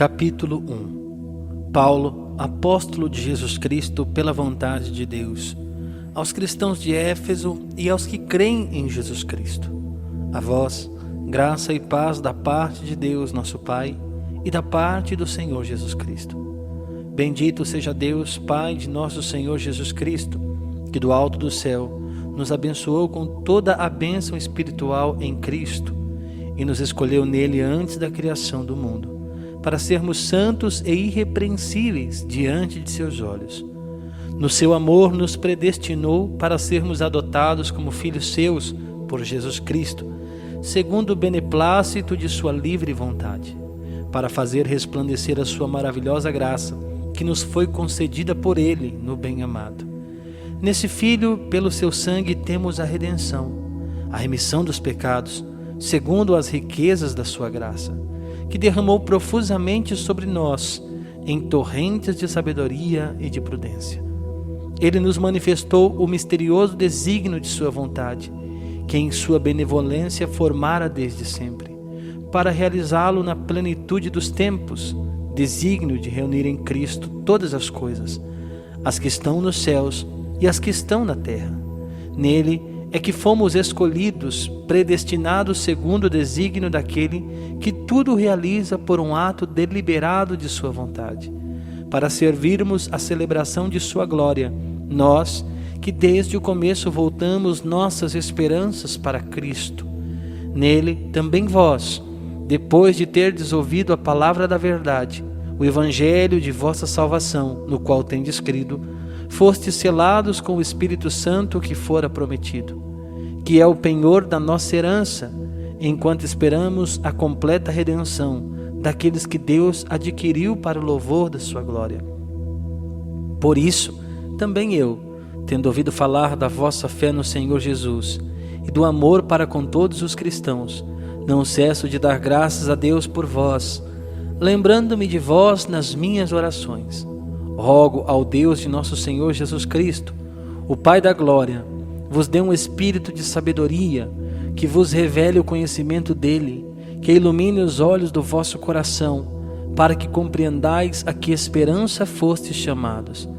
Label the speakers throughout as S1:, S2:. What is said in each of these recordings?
S1: Capítulo 1. Paulo, apóstolo de Jesus Cristo pela vontade de Deus, aos cristãos de Éfeso e aos que creem em Jesus Cristo. A vós, graça e paz da parte de Deus nosso Pai e da parte do Senhor Jesus Cristo. Bendito seja Deus, Pai de nosso Senhor Jesus Cristo, que do alto do céu nos abençoou com toda a bênção espiritual em Cristo e nos escolheu nele antes da criação do mundo, para sermos santos e irrepreensíveis diante de seus olhos. No seu amor nos predestinou para sermos adotados como filhos seus por Jesus Cristo, segundo o beneplácito de sua livre vontade, para fazer resplandecer a sua maravilhosa graça, que nos foi concedida por ele no bem-amado. Nesse Filho, pelo seu sangue, temos a redenção, a remissão dos pecados, segundo as riquezas da sua graça, que derramou profusamente sobre nós, em torrentes de sabedoria e de prudência. Ele nos manifestou o misterioso desígnio de sua vontade, que em sua benevolência formara desde sempre, para realizá-lo na plenitude dos tempos, desígnio de reunir em Cristo todas as coisas, as que estão nos céus e as que estão na terra. Nele é que fomos escolhidos, predestinados segundo o desígnio daquele que tudo realiza por um ato deliberado de sua vontade, para servirmos à celebração de sua glória, nós que desde o começo voltamos nossas esperanças para Cristo. Nele também vós, depois de terdes ouvido a palavra da verdade, o evangelho de vossa salvação, no qual tendes crido, fostes selados com o Espírito Santo que fora prometido, que é o penhor da nossa herança, enquanto esperamos a completa redenção daqueles que Deus adquiriu para o louvor da sua glória. Por isso, também eu, tendo ouvido falar da vossa fé no Senhor Jesus e do amor para com todos os cristãos, não cesso de dar graças a Deus por vós, lembrando-me de vós nas minhas orações. Rogo ao Deus de nosso Senhor Jesus Cristo, o Pai da glória, vos dê um espírito de sabedoria, que vos revele o conhecimento dele, que ilumine os olhos do vosso coração, para que compreendais a que esperança fostes chamados,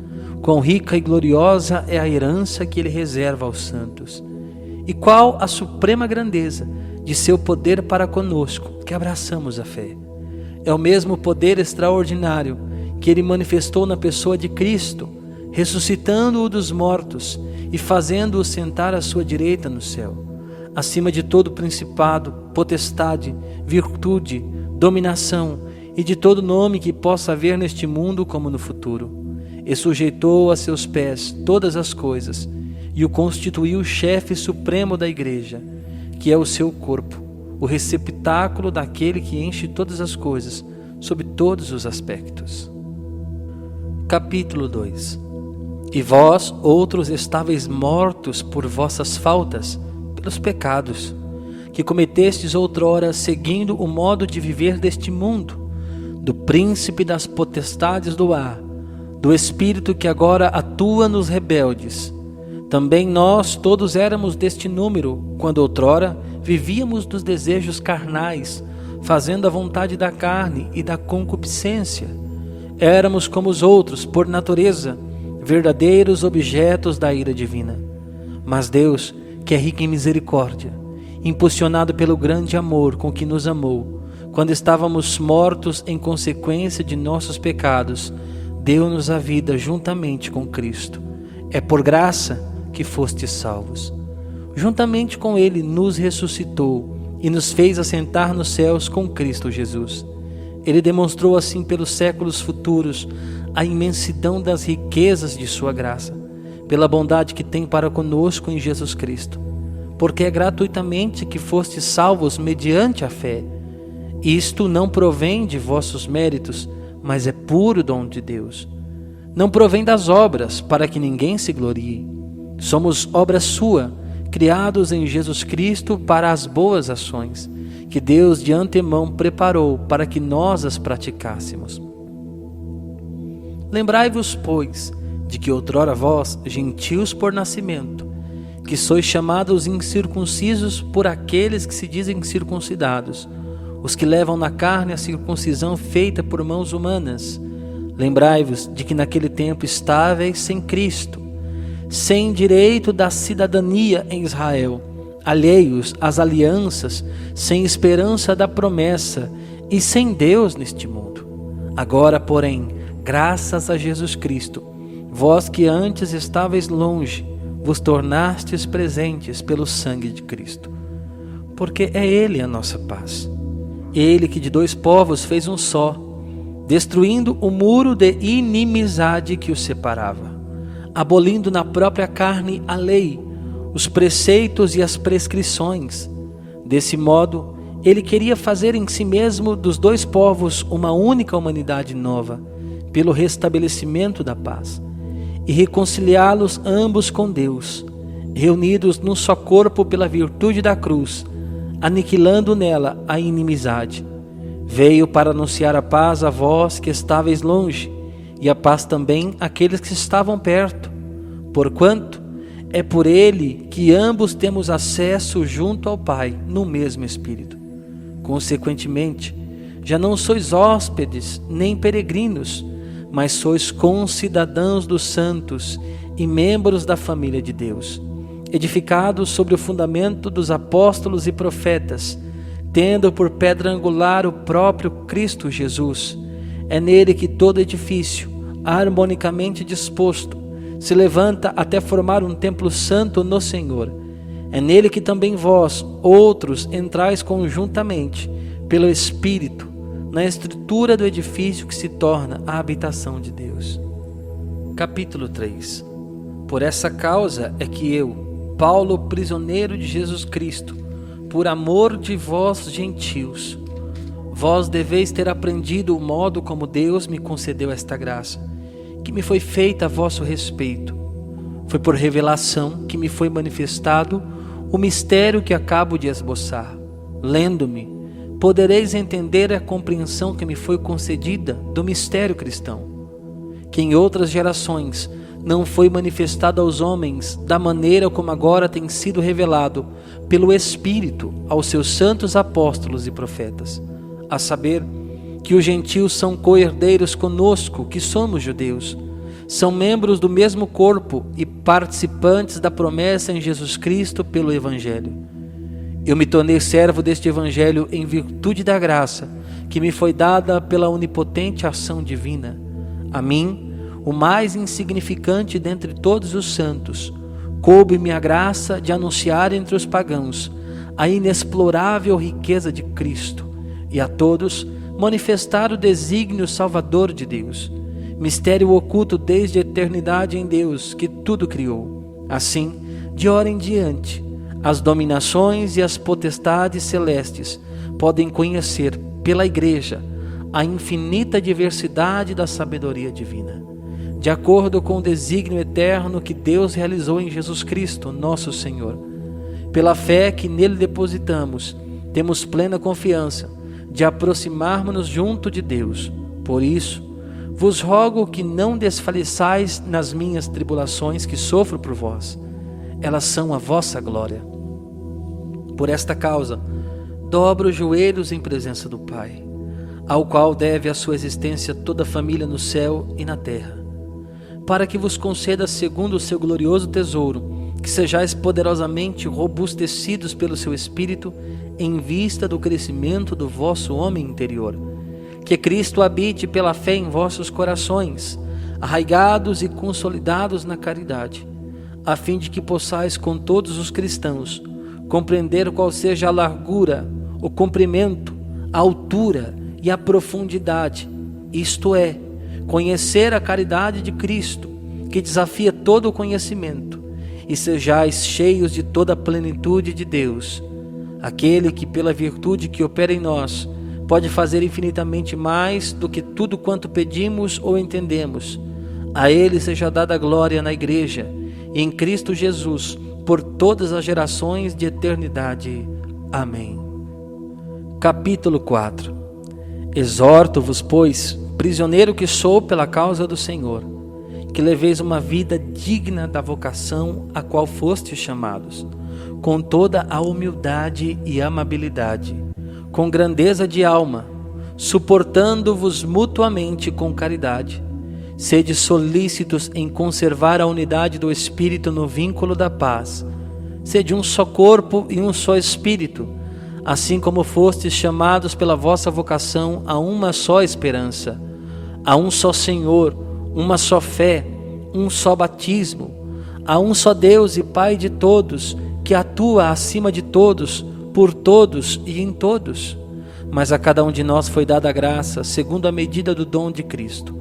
S1: quão rica e gloriosa é a herança que ele reserva aos santos, e qual a suprema grandeza de seu poder para conosco, que abraçamos a fé. É o mesmo poder extraordinário que ele manifestou na pessoa de Cristo, ressuscitando-o dos mortos e fazendo-o sentar à sua direita no céu, acima de todo principado, potestade, virtude, dominação e de todo nome que possa haver neste mundo como no futuro. E sujeitou a seus pés todas as coisas e o constituiu chefe supremo da igreja, que é o seu corpo, o receptáculo daquele que enche todas as coisas, sob todos os aspectos. Capítulo 2. E vós, outros, estáveis mortos por vossas faltas, pelos pecados, que cometestes outrora, seguindo o modo de viver deste mundo, do príncipe das potestades do ar, do espírito que agora atua nos rebeldes. Também nós todos éramos deste número, quando outrora vivíamos dos desejos carnais, fazendo a vontade da carne e da concupiscência. Éramos como os outros, por natureza, verdadeiros objetos da ira divina. Mas Deus, que é rico em misericórdia, impulsionado pelo grande amor com que nos amou, quando estávamos mortos em consequência de nossos pecados, deu-nos a vida juntamente com Cristo. É por graça que fostes salvos. Juntamente com Ele nos ressuscitou e nos fez assentar nos céus com Cristo Jesus. Ele demonstrou assim pelos séculos futuros a imensidão das riquezas de sua graça, pela bondade que tem para conosco em Jesus Cristo, porque é gratuitamente que fostes salvos mediante a fé. Isto não provém de vossos méritos, mas é puro dom de Deus. Não provém das obras, para que ninguém se glorie. Somos obra sua, criados em Jesus Cristo para as boas ações, que Deus de antemão preparou para que nós as praticássemos. Lembrai-vos, pois, de que outrora vós, gentios por nascimento, que sois chamados incircuncisos por aqueles que se dizem circuncidados, os que levam na carne a circuncisão feita por mãos humanas. Lembrai-vos de que naquele tempo estáveis sem Cristo, sem direito da cidadania em Israel, alheios às alianças, sem esperança da promessa e sem Deus neste mundo. Agora, porém, graças a Jesus Cristo, vós que antes estáveis longe, vos tornastes presentes pelo sangue de Cristo. Porque é Ele a nossa paz. Ele que de dois povos fez um só, destruindo o muro de inimizade que os separava, abolindo na própria carne a lei, os preceitos e as prescrições. Desse modo, Ele queria fazer em si mesmo dos dois povos uma única humanidade nova, pelo restabelecimento da paz, e reconciliá-los ambos com Deus, reunidos num só corpo pela virtude da cruz, aniquilando nela a inimizade. Veio para anunciar a paz a vós que estáveis longe, e a paz também àqueles que estavam perto, porquanto é por Ele que ambos temos acesso junto ao Pai no mesmo Espírito. Consequentemente, já não sois hóspedes nem peregrinos, mas sois concidadãos dos santos e membros da família de Deus, edificados sobre o fundamento dos apóstolos e profetas, tendo por pedra angular o próprio Cristo Jesus. É nele que todo edifício, harmonicamente disposto, se levanta até formar um templo santo no Senhor. É nele que também vós, outros, entrais conjuntamente, pelo Espírito, na estrutura do edifício que se torna a habitação de Deus. Capítulo 3. Por essa causa é que eu, Paulo, prisioneiro de Jesus Cristo, por amor de vós gentios, vós deveis ter aprendido o modo como Deus me concedeu esta graça, que me foi feita a vosso respeito. Foi por revelação que me foi manifestado o mistério que acabo de esboçar. Lendo-me, podereis entender a compreensão que me foi concedida do mistério cristão, que em outras gerações não foi manifestado aos homens da maneira como agora tem sido revelado pelo Espírito aos seus santos apóstolos e profetas, a saber, que os gentios são co-herdeiros conosco, que somos judeus, são membros do mesmo corpo e participantes da promessa em Jesus Cristo pelo Evangelho. Eu me tornei servo deste Evangelho em virtude da graça que me foi dada pela onipotente ação divina. A mim, o mais insignificante dentre todos os santos, coube-me a graça de anunciar entre os pagãos a inexplorável riqueza de Cristo e a todos manifestar o desígnio salvador de Deus, mistério oculto desde a eternidade em Deus, que tudo criou. Assim, de hora em diante, as dominações e as potestades celestes podem conhecer pela Igreja a infinita diversidade da sabedoria divina, de acordo com o desígnio eterno que Deus realizou em Jesus Cristo, nosso Senhor. Pela fé que nele depositamos, temos plena confiança de aproximarmos-nos junto de Deus. Por isso, vos rogo que não desfaleçais nas minhas tribulações que sofro por vós. Elas são a vossa glória. Por esta causa, dobro os joelhos em presença do Pai, ao qual deve a sua existência toda a família no céu e na terra, para que vos conceda segundo o seu glorioso tesouro, que sejais poderosamente robustecidos pelo seu Espírito, em vista do crescimento do vosso homem interior. Que Cristo habite pela fé em vossos corações, arraigados e consolidados na caridade, a fim de que possais com todos os cristãos compreender qual seja a largura, o comprimento, a altura e a profundidade, isto é, conhecer a caridade de Cristo, que desafia todo o conhecimento, e sejais cheios de toda a plenitude de Deus, aquele que pela virtude que opera em nós, pode fazer infinitamente mais do que tudo quanto pedimos ou entendemos. A Ele seja dada a glória na Igreja e em Cristo Jesus, por todas as gerações de eternidade. Amém. Capítulo 4. Exorto-vos, pois, prisioneiro que sou pela causa do Senhor, que leveis uma vida digna da vocação a qual fostes chamados, com toda a humildade e amabilidade, com grandeza de alma, suportando-vos mutuamente com caridade. Sede solícitos em conservar a unidade do Espírito no vínculo da paz. Sede um só corpo e um só Espírito, assim como fostes chamados pela vossa vocação a uma só esperança, a um só Senhor, uma só fé, um só batismo, a um só Deus e Pai de todos, que atua acima de todos, por todos e em todos. Mas a cada um de nós foi dada a graça, segundo a medida do dom de Cristo.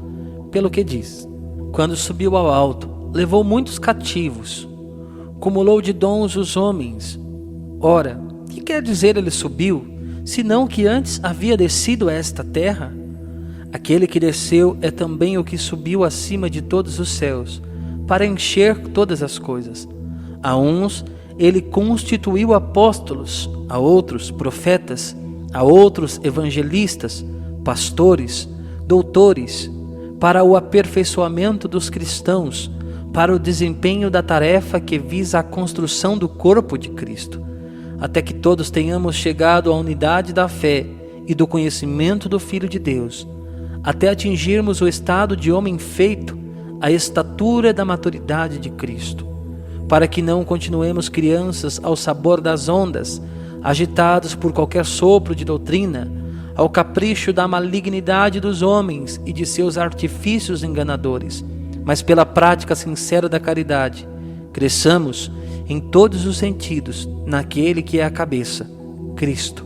S1: Pelo que diz: quando subiu ao alto, levou muitos cativos, cumulou de dons os homens. Ora, que quer dizer ele subiu, senão que antes havia descido a esta terra? Aquele que desceu é também o que subiu acima de todos os céus, para encher todas as coisas. A uns ele constituiu apóstolos, a outros profetas, a outros evangelistas, pastores, doutores, para o aperfeiçoamento dos cristãos, para o desempenho da tarefa que visa a construção do corpo de Cristo, até que todos tenhamos chegado à unidade da fé e do conhecimento do Filho de Deus, até atingirmos o estado de homem feito, a estatura da maturidade de Cristo, para que não continuemos crianças ao sabor das ondas, agitados por qualquer sopro de doutrina, ao capricho da malignidade dos homens e de seus artifícios enganadores, mas pela prática sincera da caridade, cresçamos em todos os sentidos naquele que é a cabeça, Cristo.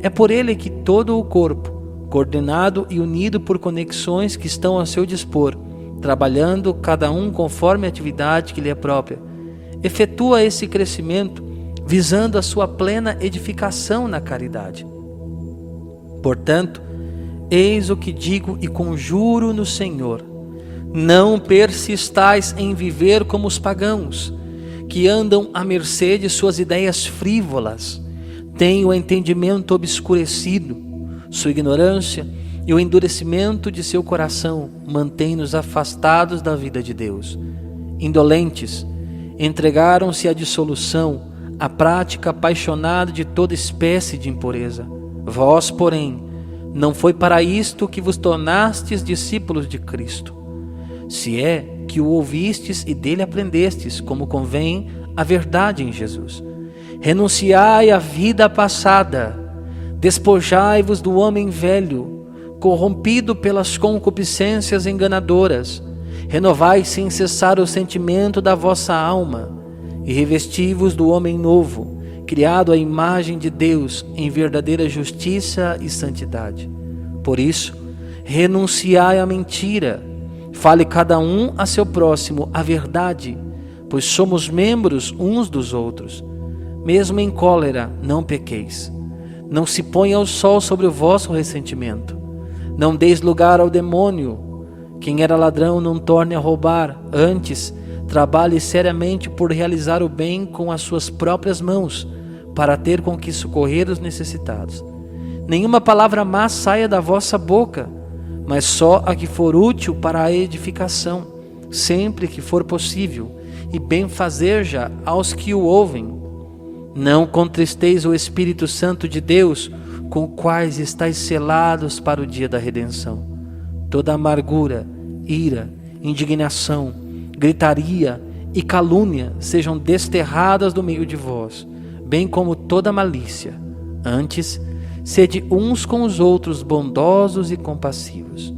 S1: É por ele que todo o corpo, coordenado e unido por conexões que estão a seu dispor, trabalhando cada um conforme a atividade que lhe é própria, efetua esse crescimento visando a sua plena edificação na caridade. Portanto, eis o que digo e conjuro no Senhor: não persistais em viver como os pagãos, que andam à mercê de suas ideias frívolas, têm o entendimento obscurecido, sua ignorância e o endurecimento de seu coração mantém-nos afastados da vida de Deus. Indolentes, entregaram-se à dissolução, à prática apaixonada de toda espécie de impureza. Vós, porém, não foi para isto que vos tornastes discípulos de Cristo, se é que o ouvistes e dele aprendestes, como convém a verdade em Jesus. Renunciai à vida passada, despojai-vos do homem velho, corrompido pelas concupiscências enganadoras, renovai sem cessar o sentimento da vossa alma, e revesti-vos do homem novo, criado à imagem de Deus em verdadeira justiça e santidade. Por isso, renunciai à mentira, fale cada um a seu próximo a verdade, pois somos membros uns dos outros. Mesmo em cólera, não pequeis. Não se ponha o sol sobre o vosso ressentimento. Não deis lugar ao demônio. Quem era ladrão não torne a roubar, antes trabalhe seriamente por realizar o bem com as suas próprias mãos, para ter com que socorrer os necessitados. Nenhuma palavra má saia da vossa boca, mas só a que for útil para a edificação, sempre que for possível, e benfazeja aos que o ouvem. Não contristeis o Espírito Santo de Deus, com o quais estáis selados para o dia da redenção. Toda amargura, ira, indignação, gritaria e calúnia sejam desterradas do meio de vós, bem como toda malícia. Antes, sede uns com os outros bondosos e compassivos.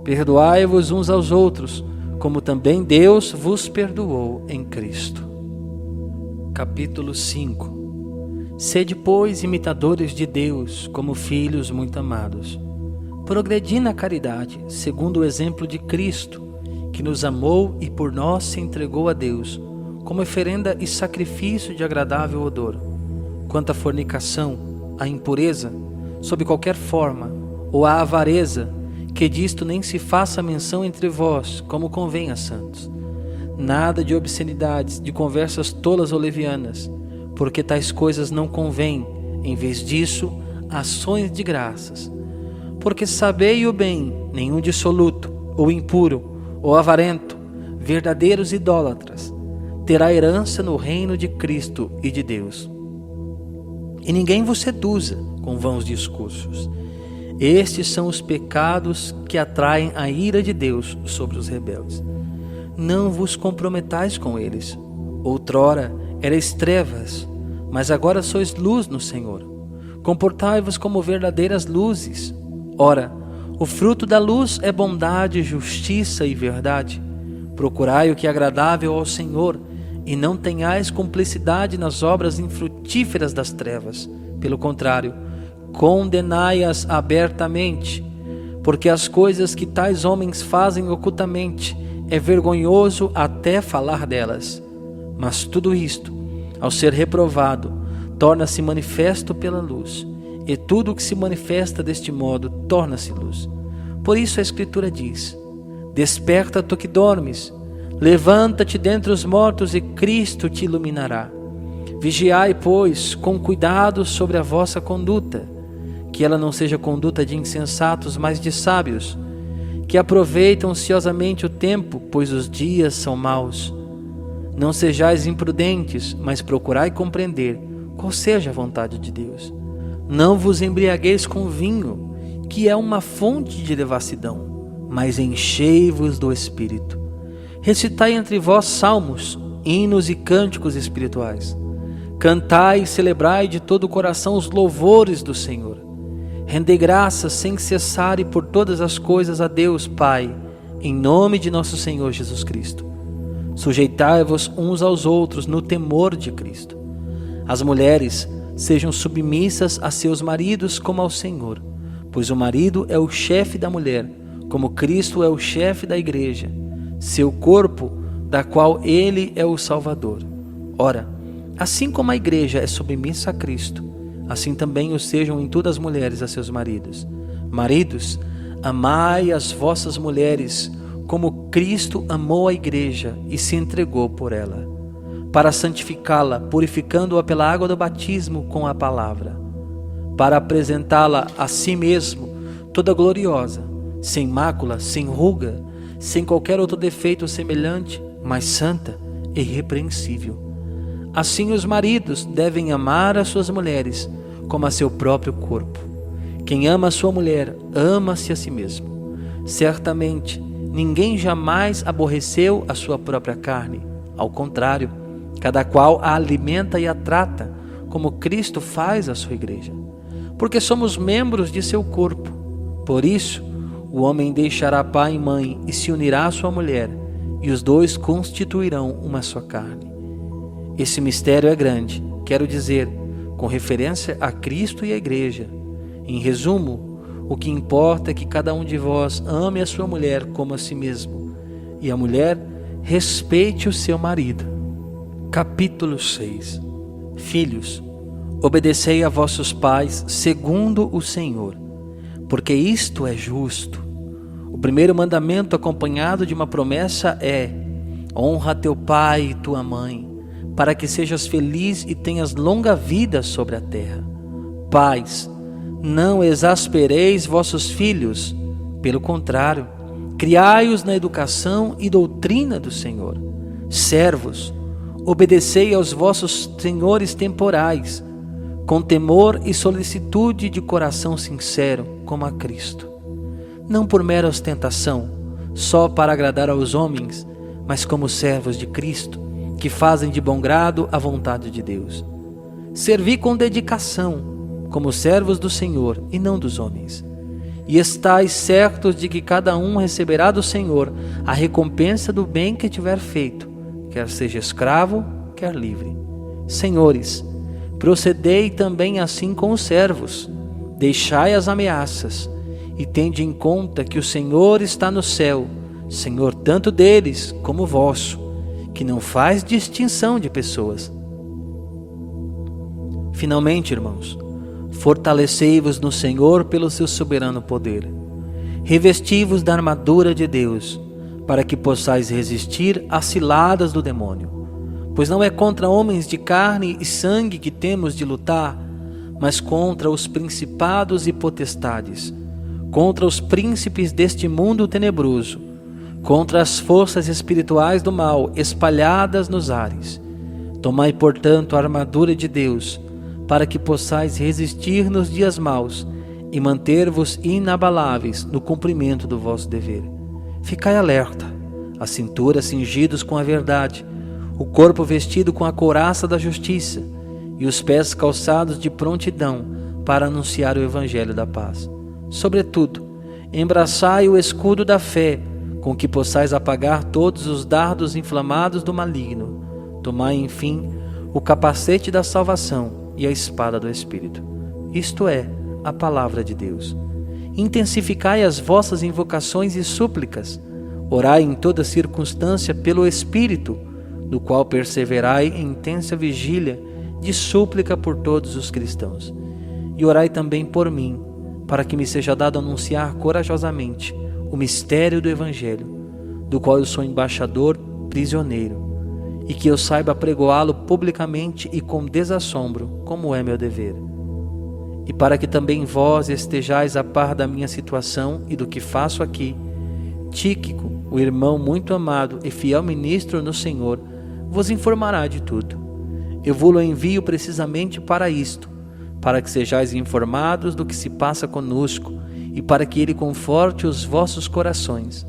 S1: Perdoai-vos uns aos outros, como também Deus vos perdoou em Cristo. Capítulo 5. Sede, pois, imitadores de Deus, como filhos muito amados. Progredi na caridade, segundo o exemplo de Cristo, que nos amou e por nós se entregou a Deus, como oferenda e sacrifício de agradável odor. Quanto à fornicação, à impureza, sob qualquer forma, ou à avareza, que disto nem se faça menção entre vós, como convém a santos. Nada de obscenidades, de conversas tolas ou levianas, porque tais coisas não convêm, em vez disso, ações de graças. Porque sabei o bem, nenhum dissoluto, ou impuro, ou avarento, verdadeiros idólatras, terá herança no reino de Cristo e de Deus. E ninguém vos seduza com vãos discursos. Estes são os pecados que atraem a ira de Deus sobre os rebeldes. Não vos comprometais com eles. Outrora erais trevas, mas agora sois luz no Senhor. Comportai-vos como verdadeiras luzes. Ora, o fruto da luz é bondade, justiça e verdade. Procurai o que é agradável ao Senhor, e não tenhais cumplicidade nas obras infrutíferas das trevas. Pelo contrário, condenai-as abertamente, porque as coisas que tais homens fazem ocultamente é vergonhoso até falar delas. Mas tudo isto, ao ser reprovado, torna-se manifesto pela luz, e tudo o que se manifesta deste modo torna-se luz. Por isso a Escritura diz: desperta tu que dormes, levanta-te dentre os mortos e Cristo te iluminará. Vigiai, pois, com cuidado sobre a vossa conduta, que ela não seja conduta de insensatos, mas de sábios, que aproveitam ociosamente o tempo, pois os dias são maus. Não sejais imprudentes, mas procurai compreender qual seja a vontade de Deus. Não vos embriagueis com vinho, que é uma fonte de devassidão, mas enchei-vos do Espírito. Recitai entre vós salmos, hinos e cânticos espirituais. Cantai e celebrai de todo o coração os louvores do Senhor. Rendei graças sem cessar e por todas as coisas a Deus Pai, em nome de nosso Senhor Jesus Cristo. Sujeitai-vos uns aos outros no temor de Cristo. As mulheres sejam submissas a seus maridos como ao Senhor, pois o marido é o chefe da mulher, como Cristo é o chefe da igreja, seu corpo, da qual ele é o Salvador. Ora, assim como a igreja é submissa a Cristo, assim também o sejam em tudo as mulheres a seus maridos. Maridos, amai as vossas mulheres, como Cristo amou a igreja e se entregou por ela, para santificá-la, purificando-a pela água do batismo com a palavra, para apresentá-la a si mesmo, toda gloriosa, sem mácula, sem ruga, sem qualquer outro defeito semelhante, mas santa e irrepreensível. Assim os maridos devem amar as suas mulheres como a seu próprio corpo. Quem ama a sua mulher, ama-se a si mesmo. Certamente, ninguém jamais aborreceu a sua própria carne. Ao contrário, cada qual a alimenta e a trata, como Cristo faz a sua igreja. Porque somos membros de seu corpo. Por isso, o homem deixará pai e mãe e se unirá à sua mulher, e os dois constituirão uma só carne. Esse mistério é grande, quero dizer, com referência a Cristo e a igreja. Em resumo, o que importa é que cada um de vós ame a sua mulher como a si mesmo, e a mulher respeite o seu marido. Capítulo 6. Filhos, obedecei a vossos pais segundo o Senhor, porque isto é justo. O primeiro mandamento acompanhado de uma promessa é: honra teu pai e tua mãe, para que sejas feliz e tenhas longa vida sobre a terra. Pais, não exaspereis vossos filhos, pelo contrário, criai-os na educação e doutrina do Senhor. Servos, obedecei aos vossos senhores temporais, com temor e solicitude de coração sincero, como a Cristo. Não por mera ostentação, só para agradar aos homens, mas como servos de Cristo, que fazem de bom grado a vontade de Deus. Servi com dedicação, como servos do Senhor e não dos homens. E estais certos de que cada um receberá do Senhor a recompensa do bem que tiver feito, quer seja escravo, quer livre. Senhores, procedei também assim com os servos. Deixai as ameaças, e tende em conta que o Senhor está no céu, Senhor tanto deles como vosso, que não faz distinção de pessoas. Finalmente, irmãos, fortalecei-vos no Senhor pelo seu soberano poder. Revesti-vos da armadura de Deus, para que possais resistir às ciladas do demônio. Pois não é contra homens de carne e sangue que temos de lutar, mas contra os principados e potestades, contra os príncipes deste mundo tenebroso, contra as forças espirituais do mal espalhadas nos ares. Tomai, portanto, a armadura de Deus, para que possais resistir nos dias maus e manter-vos inabaláveis no cumprimento do vosso dever. Ficai alerta, a cintura cingidos com a verdade, o corpo vestido com a couraça da justiça e os pés calçados de prontidão para anunciar o evangelho da paz. Sobretudo, embraçai o escudo da fé, com que possais apagar todos os dardos inflamados do maligno. Tomai, enfim, o capacete da salvação e a espada do Espírito, isto é, a palavra de Deus. Intensificai as vossas invocações e súplicas. Orai em toda circunstância pelo Espírito, no qual perseverai em intensa vigília de súplica por todos os cristãos. E orai também por mim, para que me seja dado anunciar corajosamente o mistério do Evangelho, do qual eu sou embaixador prisioneiro, e que eu saiba pregoá-lo publicamente e com desassombro, como é meu dever. E para que também vós estejais a par da minha situação e do que faço aqui, Tíquico, o irmão muito amado e fiel ministro no Senhor, vos informará de tudo. Eu vos-lo envio precisamente para isto, para que sejais informados do que se passa conosco e para que ele conforte os vossos corações.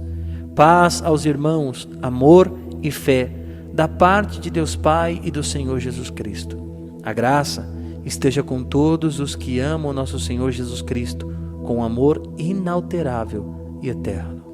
S1: Paz aos irmãos, amor e fé, da parte de Deus Pai e do Senhor Jesus Cristo. A graça esteja com todos os que amam nosso Senhor Jesus Cristo, com amor inalterável e eterno.